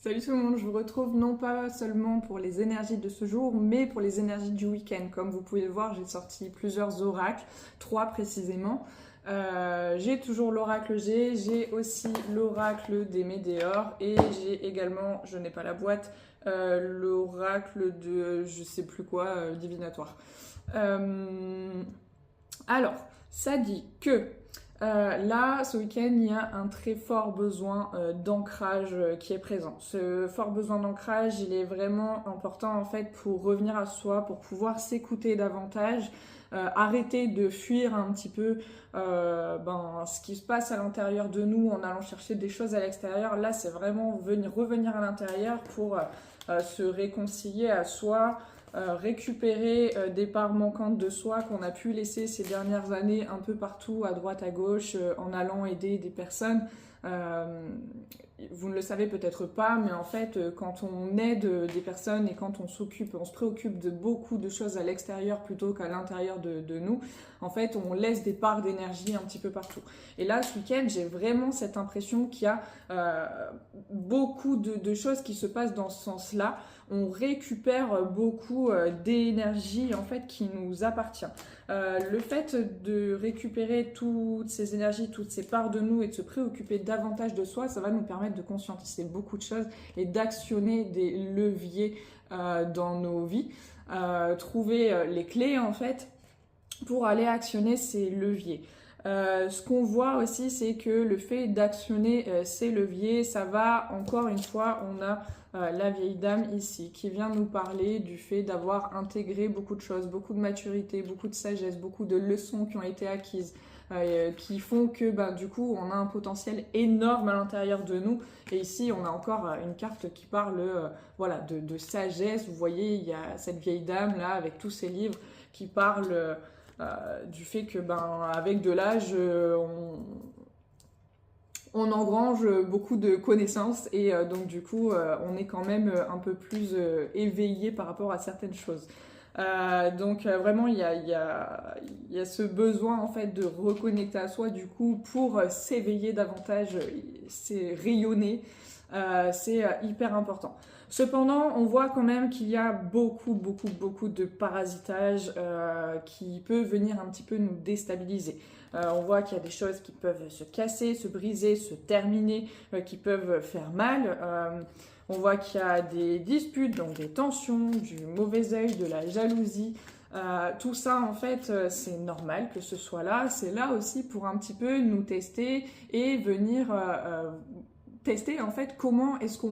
Salut tout le monde, je vous retrouve non pas seulement pour les énergies de ce jour, mais pour les énergies du week-end. Comme vous pouvez le voir, j'ai sorti plusieurs oracles, 3 précisément. J'ai toujours l'oracle G, j'ai aussi l'oracle des météores et j'ai également, je n'ai pas la boîte, l'oracle de je sais plus quoi, divinatoire. Euh, alors, ça dit que là, ce week-end, il y a un très fort besoin d'ancrage qui est présent. Ce fort besoin d'ancrage, il est vraiment important en fait pour revenir à soi, pour pouvoir s'écouter davantage, arrêter de fuir un petit peu ce qui se passe à l'intérieur de nous en allant chercher des choses à l'extérieur. Là, c'est vraiment revenir à l'intérieur pour se réconcilier à soi, récupérer des parts manquantes de soi qu'on a pu laisser ces dernières années un peu partout, à droite, à gauche, en allant aider des personnes. Euh, Vous ne le savez peut-être pas, mais en fait, quand on aide des personnes et quand on se préoccupe de beaucoup de choses à l'extérieur plutôt qu'à l'intérieur de nous, en fait, on laisse des parts d'énergie un petit peu partout. Et là, ce week-end, j'ai vraiment cette impression qu'il y a beaucoup de choses qui se passent dans ce sens-là. On récupère beaucoup d'énergie en fait qui nous appartient. Le fait de récupérer toutes ces énergies, toutes ces parts de nous et de se préoccuper davantage de soi, ça va nous permettre de conscientiser beaucoup de choses et d'actionner des leviers dans nos vies. Trouver les clés en fait pour aller actionner ces leviers. Ce qu'on voit aussi, c'est que le fait d'actionner ces leviers, ça va, encore une fois, on a la vieille dame ici qui vient nous parler du fait d'avoir intégré beaucoup de choses, beaucoup de maturité, beaucoup de sagesse, beaucoup de leçons qui ont été acquises, qui font que du coup on a un potentiel énorme à l'intérieur de nous. Et ici on a encore une carte qui parle de sagesse. Vous voyez, il y a cette vieille dame là avec tous ses livres qui parlent du fait que avec de l'âge on engrange beaucoup de connaissances et donc du coup on est quand même un peu plus éveillé par rapport à certaines choses. Vraiment il y a ce besoin en fait de reconnecter à soi du coup pour s'éveiller davantage, c'est rayonner, c'est hyper important. Cependant, on voit quand même qu'il y a beaucoup de parasitage qui peut venir un petit peu nous déstabiliser. On voit qu'il y a des choses qui peuvent se casser, se briser, se terminer, qui peuvent faire mal. On voit qu'il y a des disputes, donc des tensions, du mauvais œil, de la jalousie. Tout ça, en fait, c'est normal que ce soit là. C'est là aussi pour un petit peu nous tester et venir tester, en fait, comment est-ce qu'on